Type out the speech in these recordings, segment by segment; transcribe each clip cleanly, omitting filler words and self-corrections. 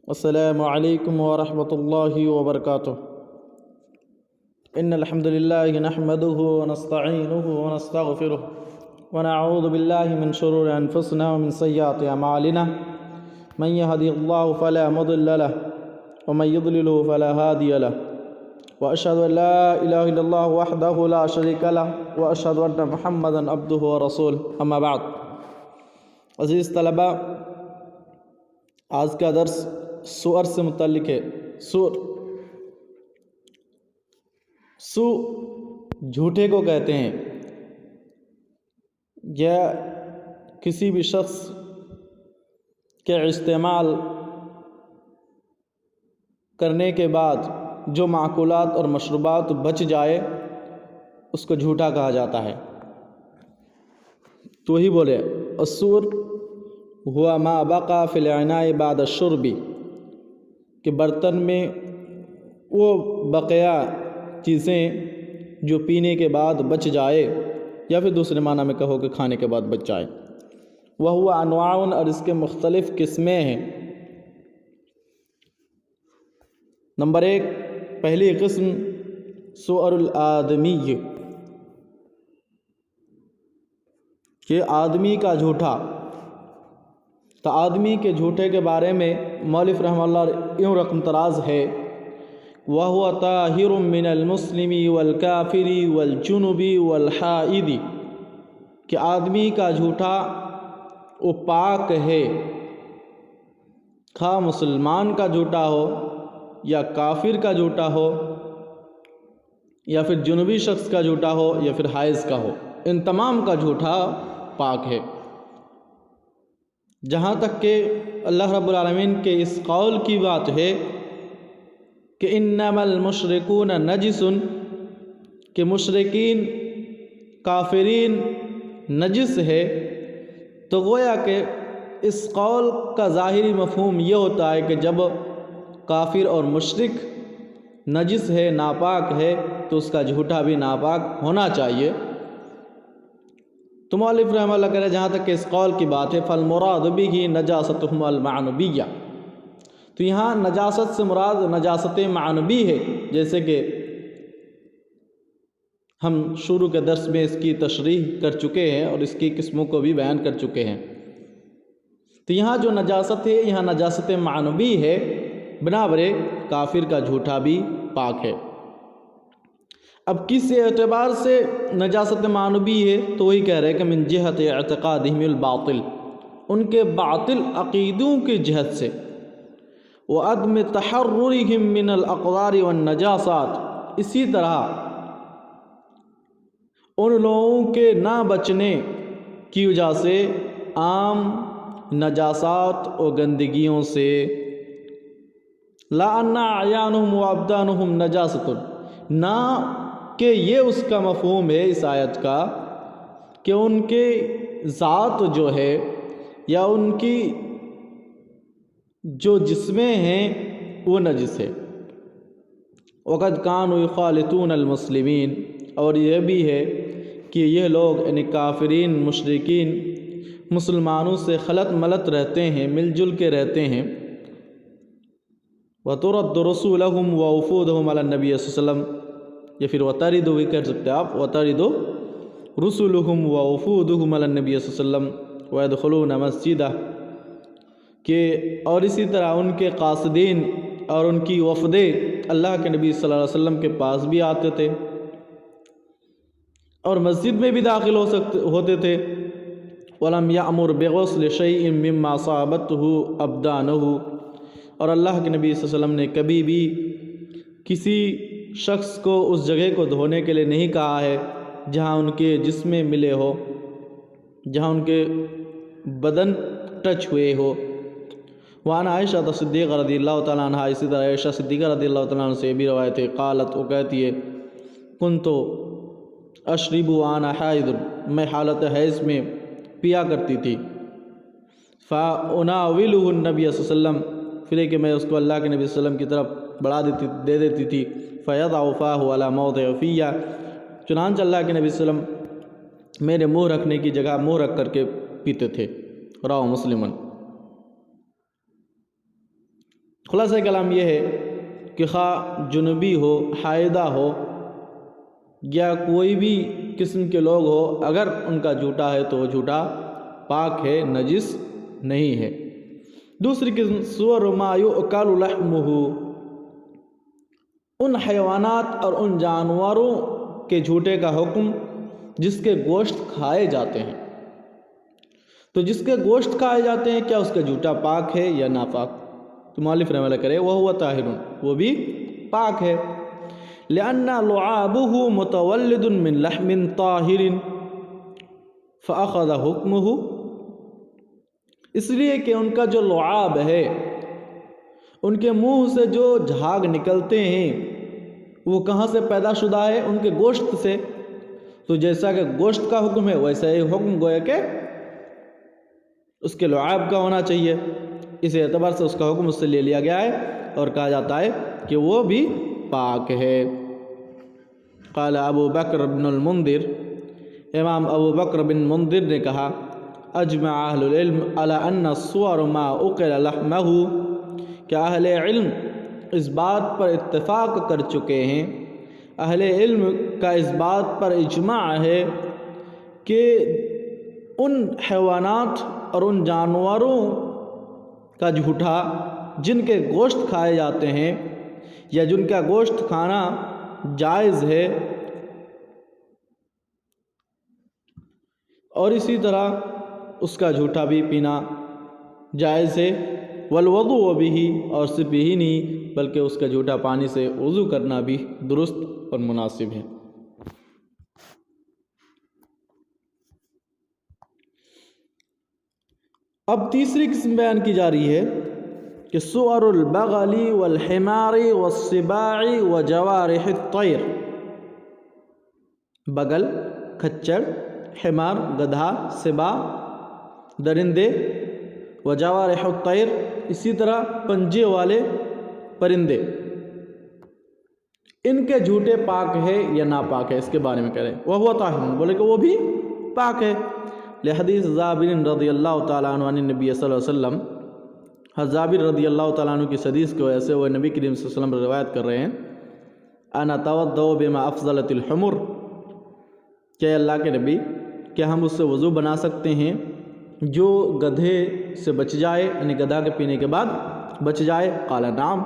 السلام علیکم ورحمۃ اللہ وبرکاتہ۔ ان الحمد للہ نحمده ونستعینه ونستغفره ونعوذ باللہ من شرور انفسنا ومن سیئات اعمالنا من يهده الله فلا مضل له ومن يضلل فلا هادي له واشهد ان لا الہ الا اللہ وحدہ لا شریک لہ واشهد ان محمدا عبدہ ورسولہ، اما بعد۔ عزیز طلبہ، آج کا درس سور سے متعلق ہے۔ سو جھوٹے کو کہتے ہیں، یا کسی بھی شخص کے استعمال کرنے کے بعد جو معقولات اور مشروبات بچ جائے اس کو جھوٹا کہا جاتا ہے۔ تو ہی بولے السور ہوا ما بقى فی الاناء بعد الشرب، کہ برتن میں وہ بقیہ چیزیں جو پینے کے بعد بچ جائے، یا پھر دوسرے معنی میں کہو کہ کھانے کے بعد بچ جائے۔ وہو انواع، اور اس کے مختلف قسمیں ہیں۔ نمبر 1، پہلی قسم سؤر الآدمی، کہ آدمی کا جھوٹا۔ تو آدمی کے جھوٹے کے بارے میں مؤلف رحمہ اللہ یوں رقم تراز ہے، وَهُوَ طَاهِرٌ مِّنَ الْمُسْلِمِ وَالْكَافِرِ وَالْجُنُبِ وَالْحَائِدِ، کہ آدمی کا جھوٹا وہ پاک ہے، خواہ مسلمان کا جھوٹا ہو یا کافر کا جھوٹا ہو یا پھر جنوبی شخص کا جھوٹا ہو یا پھر حائض کا ہو، ان تمام کا جھوٹا پاک ہے۔ جہاں تک کہ اللہ رب العالمین کے اس قول کی بات ہے کہ انما المشرکون نجس، کہ مشرکین کافرین نجس ہے، تو گویا کہ اس قول کا ظاہری مفہوم یہ ہوتا ہے کہ جب کافر اور مشرک نجس ہے، ناپاک ہے، تو اس کا جھوٹا بھی ناپاک ہونا چاہیے۔ تو مؤلف رحمہ اللہ کہہ رہے جہاں تک کہ اس قول کی بات ہے فالمراد بہ نجاستہم المعنویہ، تو یہاں نجاست سے مراد نجاست معنوی ہے، جیسے کہ ہم شروع کے درس میں اس کی تشریح کر چکے ہیں اور اس کی قسموں کو بھی بیان کر چکے ہیں۔ تو یہاں جو نجاست ہے، یہاں نجاست معنوی ہے، بنابر کافر کا جھوٹا بھی پاک ہے۔ اب کس اعتبار سے نجاست معنوی ہے؟ تو وہی کہہ رہے کہ من جہت اعتقادہم الباطل، ان کے باطل عقیدوں کی جہت سے، وعدم تحررہم من الاقدار والنجاسات، اسی طرح ان لوگوں کے نہ بچنے کی وجہ سے عام نجاسات اور گندگیوں سے، لا ان اعیانہم وابدانہم نجاست، نہ کہ یہ اس کا مفہوم ہے اس آیت کا کہ ان کے ذات جو ہے یا ان کی جو جسمیں ہیں وہ نجس ہے۔ وقد كانوا يخالطون المسلمین، اور یہ بھی ہے کہ یہ لوگ یعنی کافرین مشرکین مسلمانوں سے خلط ملط رہتے ہیں، مل جل کے رہتے ہیں۔ وَتُرَدُّ رُسُولَهُمْ وَوُفُودَهُمْ عَلَى النَّبِيِّ صلی اللہ علیہ وسلم، یا پھر وَتَرِدُ بھی کہہ سکتے آپ، وَتَرِدُ رُسُلُهُمْ وَوُفُودُهُمْ عَلَى النَّبِيِّ صلی اللہ علیہ وسلم وَيَدْخُلُونَ مَسْجِدَهُ، کہ اور اسی طرح ان کے قاصدین اور ان کی وفدے اللہ کے نبی صلی اللہ علیہ وسلم کے پاس بھی آتے تھے اور مسجد میں بھی داخل ہوتے تھے۔ وَلَمْ يَأْمُرْ بِغُسْلِ شَيْءٍ مِّمَّا صَابَتْهُ أَبْدَانُهُ، اور اللہ کے نبی صلی اللہ علیہ وسلم نے کبھی بھی کسی شخص کو اس جگہ کو دھونے کے لیے نہیں کہا ہے جہاں ان کے جسمیں ملے ہو، جہاں ان کے بدن ٹچ ہوئے ہو۔ وعن عائشہ صدیقہ رضی اللہ تعالیٰ عنہ، اسی طرح عائشہ صدیقہ رضی اللہ تعالیٰ عنہ سے بھی روایت ہے، قالت، وہ کہتی ہے، کنت اشرب وانا حائض، میں حالت حیض میں پیا کرتی تھی، فاناولہ النبی صلی اللہ علیہ وسلم، پھر کہ میں اس کو اللہ کے نبی صلی اللہ علیہ وسلم کی طرف دے دیتی تھی، فیضع فاہ علی موضع فیہ، چنانچہ اللہ کے نبی صلی اللہ علیہ وسلم میرے منہ رکھنے کی جگہ منہ رکھ کر کے پیتے تھے۔ رواہ مسلم۔ خلاصہ کلام یہ ہے کہ خواہ جنوبی ہو، حائدہ ہو یا کوئی بھی قسم کے لوگ ہو، اگر ان کا جھوٹا ہے تو وہ جھوٹا پاک ہے، نجس نہیں ہے۔ دوسری قسم سور ما یؤکل لحمہ، ان حیوانات اور ان جانوروں کے جھوٹے کا حکم جس کے گوشت کھائے جاتے ہیں۔ تو جس کے گوشت کھائے جاتے ہیں کیا اس کا جھوٹا پاک ہے یا ناپاک؟ تو مؤلف رحمہ اللہ کرے وَهُوَ طاہر، وہ بھی پاک ہے، لِأَنَّ لُعَابُهُ مُتَوَلِّدٌ مِّن لَحْمٍ طَاہِرٍ فَأَخَذَ حُكْمُهُ، اس لیے کہ ان کا جو لعاب ہے، ان کے منہ سے جو جھاگ نکلتے ہیں وہ کہاں سے پیدا شدہ ہے؟ ان کے گوشت سے۔ تو جیسا کہ گوشت کا حکم ہے ویسا ہی حکم گویا کہ اس کے لعاب کا ہونا چاہیے، اس اعتبار سے اس کا حکم اس سے لے لیا گیا ہے اور کہا جاتا ہے کہ وہ بھی پاک ہے۔ قال ابو بکر بن المنذر، امام ابو بکر بن منذر نے کہا اجمع اہل العلم علی ان الصور ما اکل لحمہ، کہ اہل علم اس بات پر اتفاق کر چکے ہیں، اہل علم کا اس بات پر اجماع ہے کہ ان حیوانات اور ان جانوروں کا جھوٹا جن کے گوشت کھائے جاتے ہیں یا جن کا گوشت کھانا جائز ہے، اور اسی طرح اس کا جھوٹا بھی پینا جائز ہے، والوضوء بھی، اور صرف یہی نہیں بلکہ اس کا جھوٹا پانی سے وضو کرنا بھی درست اور مناسب ہے۔ اب تیسری قسم بیان کی جا رہی ہے کہ سؤر البغل والحمار والسباع وجوارح الطیر، بغل، کھچر، حمار گدھا، سباع درندے، وجوارح الطیر اسی طرح پنجے والے پرندے، ان کے جھوٹے پاک ہے یا ناپاک ہے، اس کے بارے میں کہہ رہے ہیں۔ وَهُوَ طاہر، بولے کہ وہ بھی پاک ہے، لحدیث جابر رضی اللہ تعالیٰ عنہ عن النبی صلی اللہ علیہ وسلم، جابر رضی اللہ تعالیٰ عنہ کی حدیث کی وجہ سے وہ نبی کریم صلی اللہ علیہ وسلم روایت کر رہے ہیں، انا اتوضأ بما افضلت الحمر، کہ اللہ کے نبی کیا ہم اس سے وضو بنا سکتے ہیں جو گدھے سے بچ جائے، یعنی گدھا کے پینے کے بعد بچ جائے؟ قال نعم،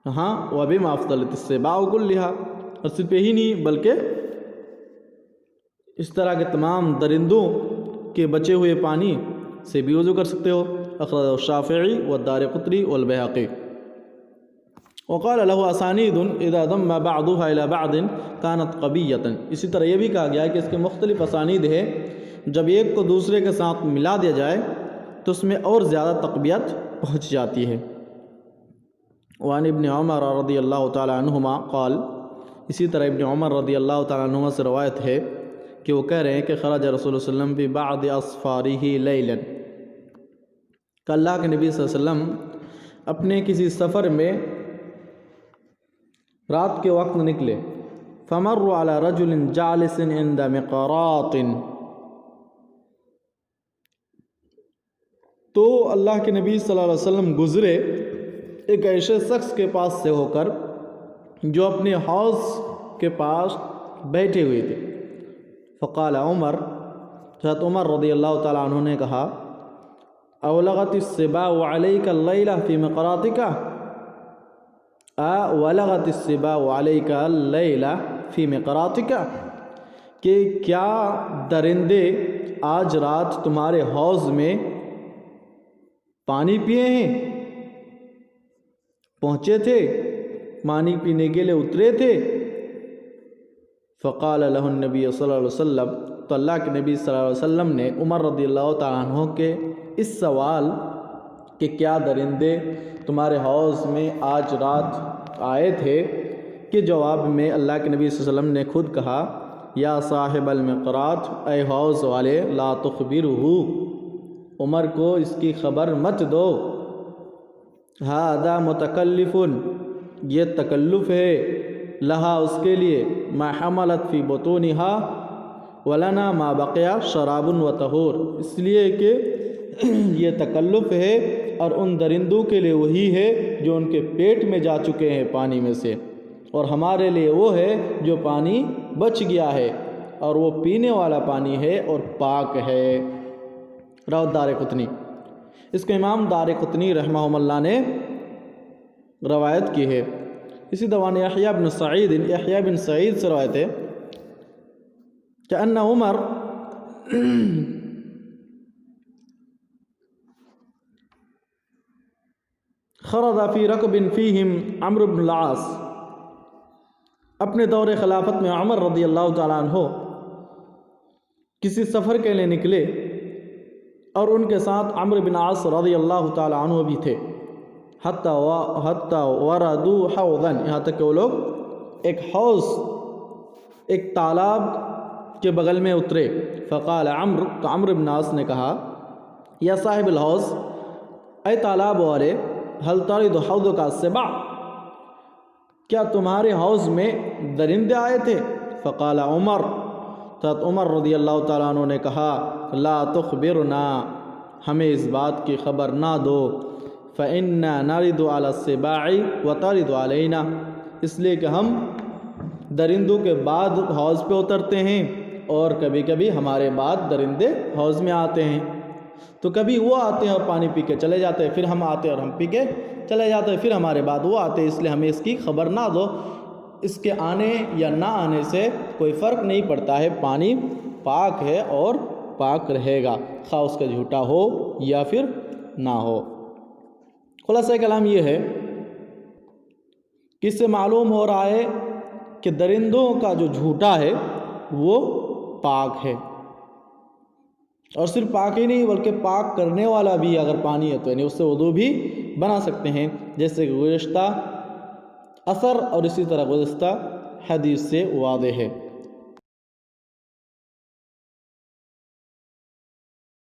ہاں، وبما افضلت السباع كلها، اور صرف یہی نہیں بلکہ اس طرح کے تمام درندوں کے بچے ہوئے پانی سے بھی وضو کر سکتے ہو۔ اخرجہ الشافعی والدارقطنی والبیہقی۔ وقال له اسانید اذا ضم بعضها الى بعض كانت قویۃ، اسی طرح یہ بھی کہا گیا ہے کہ اس کے مختلف اسانید ہے، جب ایک کو دوسرے کے ساتھ ملا دیا جائے تو اس میں اور زیادہ تقویت پہنچ جاتی ہے۔ وعن ابن عمر رضی اللہ تعالی عنہما قال، اسی طرح ابن عمر رضی اللہ تعالی عنہما سے روایت ہے کہ وہ کہہ رہے ہیں کہ خرج رسول اللہ صلی اللہ علیہ وسلم فی بعض اسفارہ لیلا، کہ اللہ کے نبی صلی اللہ علیہ وسلم اپنے کسی سفر میں رات کے وقت نکلے، فمروا علی رجل جالس عند مقراط، تو اللہ کے نبی صلی اللہ علیہ وسلم گزرے ایک ایسے شخص کے پاس سے ہو کر جو اپنے حوض کے پاس بیٹھے ہوئے تھے، فقال عمر، حضرت عمر رضی اللہ تعالیٰ عنہ نے کہا، اولغت السباع علیک اللیلہ فی مقراطک، اولغت السباع علیک اللیلہ فی مقراطک، کہ کیا درندے آج رات تمہارے حوض میں پانی پیے ہیں، پہنچے تھے، پانی پینے کے لیے اترے تھے؟ فقال له النبی صلی اللہ علیہ وسلم، تو اللہ کے نبی صلی اللہ علیہ وسلم نے عمر رضی اللہ تعالیٰ عنہ کے اس سوال کہ کیا درندے تمہارے حوض میں آج رات آئے تھے کے جواب میں اللہ کے نبی صلی اللہ علیہ وسلم نے خود کہا، یا صاحب المقراط، اے حوض والے، لا تخبرہ، عمر کو اس کی خبر مت دو، ھذا متکلف، یہ تکلف ہے، لہا اس کے لیے، ما حملت فی بطونہا ولنا ما بقیا شراب و طہور، اس لیے کہ یہ تکلف ہے اور ان درندوں کے لیے وہی ہے جو ان کے پیٹ میں جا چکے ہیں پانی میں سے، اور ہمارے لیے وہ ہے جو پانی بچ گیا ہے، اور وہ پینے والا پانی ہے اور پاک ہے۔ رواه دارقطنی۔ اس کو امام دارقطنی رحمہ اللہ نے روایت کی ہے۔ اسی دوان یحییٰ بن سعید سے روایت ہے کہ ان عمر خرج فی رکب فیہم عمرو بن العاص، اپنے دور خلافت میں عمر رضی اللہ تعالیٰ عنہ کسی سفر کے لیے نکلے اور ان کے ساتھ عمرو بن عاص رضی اللہ تعالیٰ عنہ بھی تھے، حتی وردوا حوضا، یہاں تک کہ وہ لوگ ایک حوض، ایک تالاب کے بغل میں اترے۔ فقال عمرو، تو عمرو بن عاص نے کہا، یا صاحب الحوض، اے تالاب والے، هل ترد حوضک السبع، کیا تمہارے حوض میں درندے آئے تھے؟ فقال عمر، حضرت عمر رضی اللہ تعالیٰ عنہ نے کہا، لا تخبرنا، ہمیں اس بات کی خبر نہ دو، فإنا نرد على السباع وترد علينا، اس لیے کہ ہم درندوں کے بعد حوض پہ اترتے ہیں اور کبھی کبھی ہمارے بعد درندے حوض میں آتے ہیں، تو کبھی وہ آتے ہیں اور پانی پی کے چلے جاتے ہیں، پھر ہم آتے ہیں اور ہم پی کے چلے جاتے ہیں، پھر ہمارے بعد وہ آتے ہیں، اس لیے ہمیں اس کی خبر نہ دو۔ اس کے آنے یا نہ آنے سے کوئی فرق نہیں پڑتا ہے، پانی پاک ہے اور پاک رہے گا، خواہ اس کا جھوٹا ہو یا پھر نہ ہو۔ خلاصہ کلام یہ ہے کہ اس سے معلوم ہو رہا ہے کہ درندوں کا جو جھوٹا ہے وہ پاک ہے، اور صرف پاک ہی نہیں بلکہ پاک کرنے والا بھی اگر پانی ہے تو یعنی اس سے وضو بھی بنا سکتے ہیں، جیسے کہ گزشتہ اثر اور اسی طرح گزشتہ حدیث سے واضح ہے۔